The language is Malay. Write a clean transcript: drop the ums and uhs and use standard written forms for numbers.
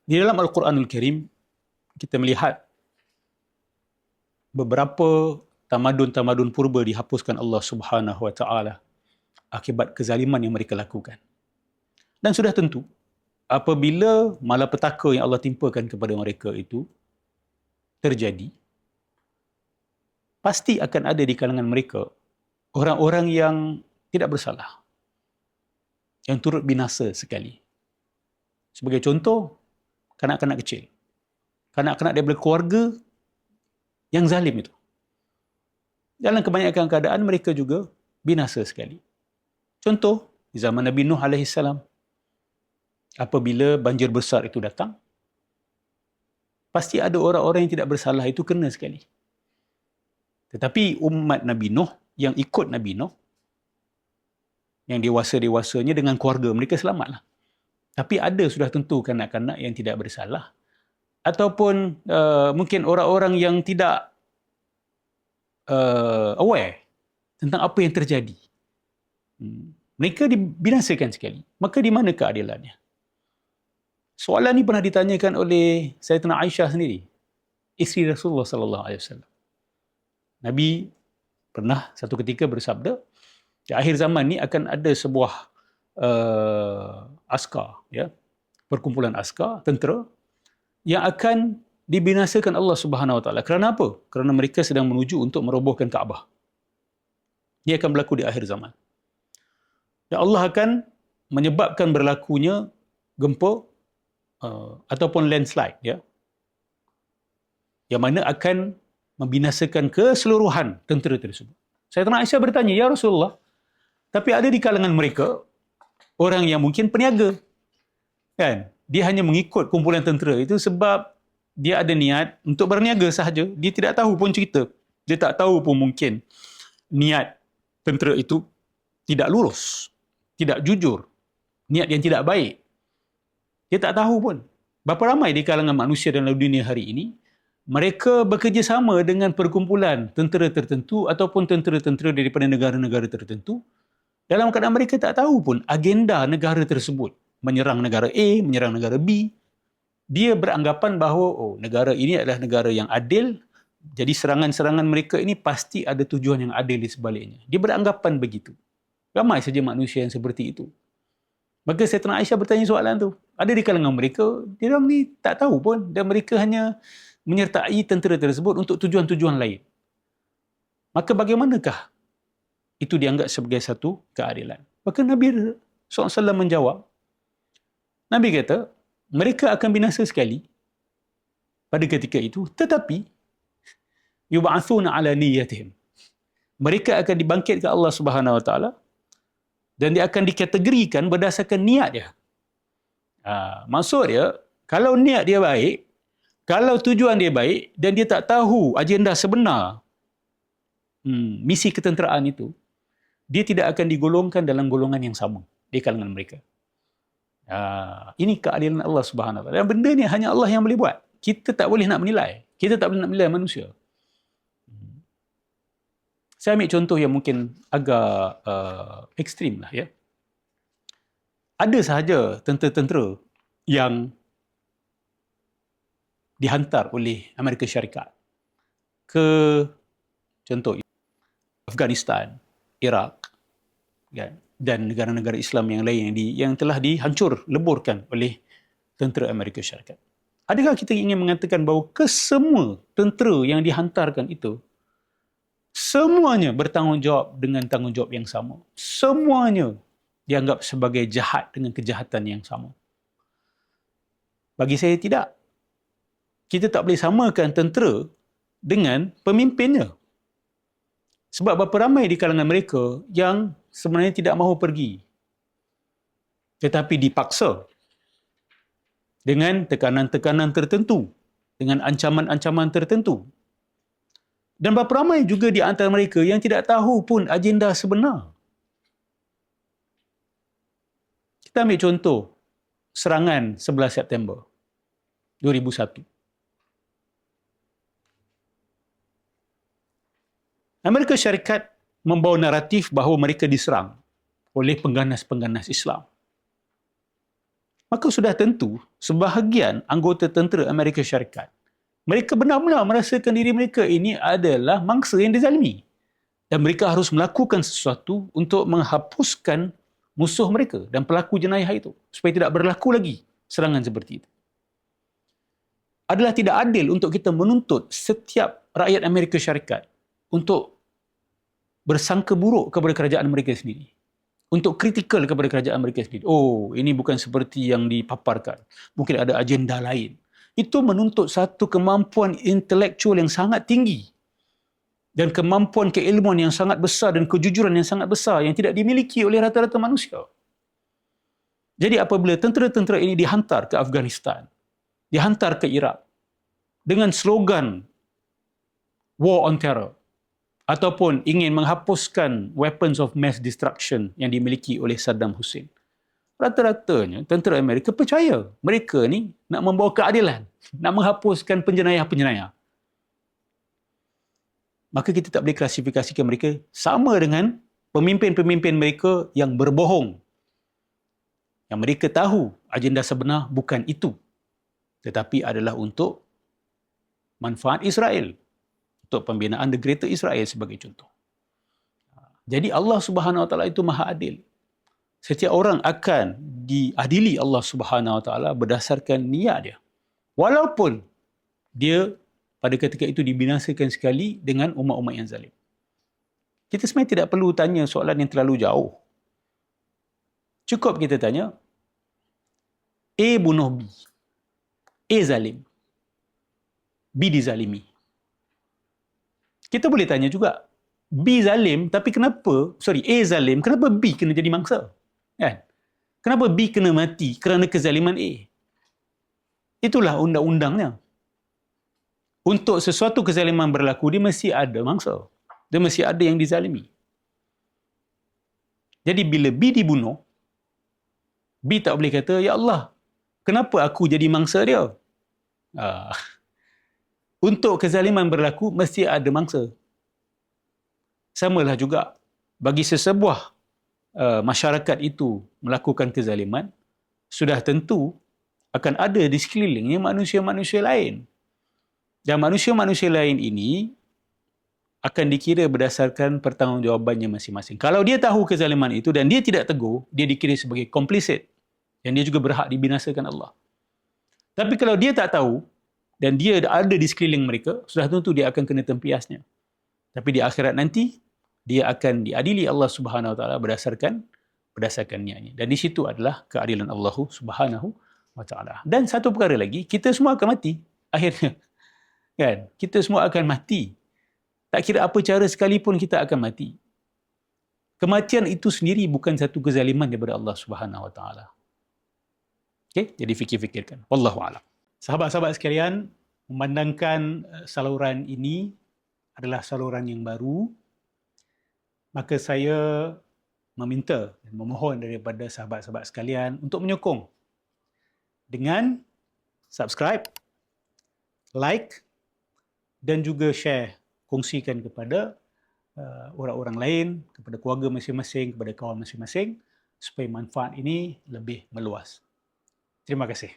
Di dalam Al-Quranul Karim, kita melihat beberapa tamadun-tamadun purba dihapuskan Allah Subhanahu Wa Taala akibat kezaliman yang mereka lakukan. Dan sudah tentu, apabila malapetaka yang Allah timpakan kepada mereka itu terjadi, pasti akan ada di kalangan mereka orang-orang yang tidak bersalah, yang turut binasa sekali. Sebagai contoh, kanak-kanak kecil. Kanak-kanak daripada keluarga yang zalim itu. Dalam kebanyakan keadaan mereka juga binasa sekali. Contoh, di zaman Nabi Nuh AS, apabila banjir besar itu datang, pasti ada orang-orang yang tidak bersalah itu kena sekali. Tetapi umat Nabi Nuh yang ikut Nabi Nuh, yang dewasa-dewasanya dengan keluarga mereka selamatlah. Tapi ada sudah tentu kanak-kanak yang tidak bersalah, ataupun mungkin orang-orang yang tidak aware tentang apa yang terjadi. Mereka dibinasakan sekali. Maka di mana keadilannya? Soalan ini pernah ditanyakan oleh Sayyidatina Aisyah sendiri, isteri Rasulullah sallallahu alaihi wasallam. Nabi pernah satu ketika bersabda, di akhir zaman ni akan ada sebuah askar, ya, perkumpulan askar tentera yang akan dibinasakan Allah Subhanahu Wa Taala. Kerana apa? Kerana mereka sedang menuju untuk merobohkan Kaabah. Ia akan berlaku di akhir zaman. Dan Allah akan menyebabkan berlakunya gempa ataupun landslide, ya, yang mana akan membinasakan keseluruhan tentera tersebut. Sayyidatina Aisyah bertanya, "Ya Rasulullah, tapi ada di kalangan mereka orang yang mungkin peniaga, kan? Dia hanya mengikut kumpulan tentera itu sebab dia ada niat untuk berniaga sahaja. Dia tidak tahu pun cerita. Dia tak tahu pun mungkin niat tentera itu tidak lurus, tidak jujur, niat yang tidak baik. Dia tak tahu pun." Berapa ramai di kalangan manusia dalam dunia hari ini, mereka bekerjasama dengan perkumpulan tentera tertentu ataupun tentera-tentera daripada negara-negara tertentu, dalam keadaan mereka tak tahu pun agenda negara tersebut. Menyerang negara A, menyerang negara B. Dia beranggapan bahawa negara ini adalah negara yang adil, jadi serangan-serangan mereka ini pasti ada tujuan yang adil di sebaliknya. Dia beranggapan begitu. Ramai saja manusia yang seperti itu. Maka Sayyidatina Aisyah bertanya soalan tu. Ada di kalangan mereka, dia orang ni tak tahu pun, dan mereka hanya menyertai tentera tersebut untuk tujuan-tujuan lain. Maka bagaimanakah itu dianggap sebagai satu keadilan? Maka Nabi SAW menjawab. Nabi kata, mereka akan binasa sekali pada ketika itu, tetapi yub'atsuna ala niyyatihim. Mereka akan dibangkitkan Allah Subhanahu Wa Taala dan dia akan dikategorikan berdasarkan niat dia. Maksud dia, kalau niat dia baik, kalau tujuan dia baik dan dia tak tahu agenda sebenar misi ketenteraan itu, dia tidak akan digolongkan dalam golongan yang sama di kalangan mereka. Ini keadilan Allah Subhanahu Wa Taala. Dan benda ni hanya Allah yang boleh buat. Kita tak boleh nak menilai. Kita tak boleh nak menilai manusia. Saya ambil contoh yang mungkin agak ekstrim lah, ya. Ada sahaja tentera-tentera yang dihantar oleh Amerika Syarikat ke, contoh, Afghanistan, Iraq, kan, dan negara-negara Islam yang lain yang telah dihancur leburkan oleh tentera Amerika Syarikat. Adakah kita ingin mengatakan bahawa kesemua tentera yang dihantarkan itu semuanya bertanggungjawab dengan tanggungjawab yang sama? Semuanya dianggap sebagai jahat dengan kejahatan yang sama? Bagi saya tidak. Kita tak boleh samakan tentera dengan pemimpinnya. Sebab berapa ramai di kalangan mereka yang sebenarnya tidak mahu pergi, tetapi dipaksa dengan tekanan-tekanan tertentu, dengan ancaman-ancaman tertentu. Dan berapa ramai juga di antara mereka yang tidak tahu pun agenda sebenar. Kita ambil contoh serangan 11 September 2001. Amerika Syarikat membawa naratif bahawa mereka diserang oleh pengganas-pengganas Islam. maka sudah tentu sebahagian anggota tentera Amerika Syarikat, mereka benar-benar merasakan diri mereka ini adalah mangsa yang dizalimi. Dan mereka harus melakukan sesuatu untuk menghapuskan musuh mereka dan pelaku jenayah itu, supaya tidak berlaku lagi serangan seperti itu. Adalah tidak adil untuk kita menuntut setiap rakyat Amerika Syarikat untuk bersangka buruk kepada kerajaan mereka sendiri, untuk kritikal kepada kerajaan mereka sendiri. Oh, ini bukan seperti yang dipaparkan, mungkin ada agenda lain. Itu menuntut satu kemampuan intelektual yang sangat tinggi dan kemampuan keilmuan yang sangat besar dan kejujuran yang sangat besar yang tidak dimiliki oleh rata-rata manusia. Jadi apabila tentera-tentera ini dihantar ke Afghanistan, dihantar ke Iraq dengan slogan war on terror ataupun ingin menghapuskan weapons of mass destruction yang dimiliki oleh Saddam Hussein, rata-ratanya tentera Amerika percaya mereka ni nak membawa keadilan, nak menghapuskan penjenayah-penjenayah. Maka kita tak boleh klasifikasikan mereka sama dengan pemimpin-pemimpin mereka yang berbohong, yang mereka tahu agenda sebenar bukan itu, tetapi adalah untuk manfaat Israel, untuk pembinaan the Greater Israel sebagai contoh. Jadi Allah Subhanahu Wa Taala itu maha adil. Setiap orang akan diadili Allah Subhanahu Wa Taala berdasarkan niat dia, walaupun dia pada ketika itu dibinasakan sekali dengan umat-umat yang zalim. Kita sebenarnya tidak perlu tanya soalan yang terlalu jauh. Cukup kita tanya, A bunuh B, A zalim, B dizalimi. Kita boleh tanya juga, B zalim, tapi kenapa, A zalim, kenapa B kena jadi mangsa? Kan? Kenapa B kena mati kerana kezaliman A? Itulah undang-undangnya. Untuk sesuatu kezaliman berlaku, dia mesti ada mangsa. Dia mesti ada yang dizalimi. Jadi bila B dibunuh, B tak boleh kata, ya Allah, kenapa aku jadi mangsa dia? Untuk kezaliman berlaku, mesti ada mangsa. Samalah juga, bagi sesebuah masyarakat itu melakukan kezaliman, sudah tentu akan ada di sekelilingnya manusia-manusia lain. Dan manusia-manusia lain ini akan dikira berdasarkan pertanggungjawabannya masing-masing. Kalau dia tahu kezaliman itu dan dia tidak tegur, dia dikira sebagai complicit. Dan dia juga berhak dibinasakan Allah. Tapi kalau dia tak tahu dan dia ada di sekeliling mereka, sudah tentu dia akan kena tempiasnya. Tapi di akhirat nanti, dia akan diadili Allah Subhanahu Wa Taala berdasarkan niatnya. Dan di situ adalah keadilan Allah Subhanahu Wa Taala. Dan satu perkara lagi, kita semua akan mati akhirnya. Kan? Kita semua akan mati. Tak kira apa cara sekalipun kita akan mati. Kematian itu sendiri bukan satu kezaliman daripada Allah Subhanahu Wa Taala. Okey, jadi fikir-fikirkan. Wallahu a'lam. Sahabat-sahabat sekalian, memandangkan saluran ini adalah saluran yang baru, maka saya meminta dan memohon daripada sahabat-sahabat sekalian untuk menyokong dengan subscribe, like dan juga share, kongsikan kepada orang-orang lain, kepada keluarga masing-masing, kepada kawan masing-masing, supaya manfaat ini lebih meluas. Terima kasih.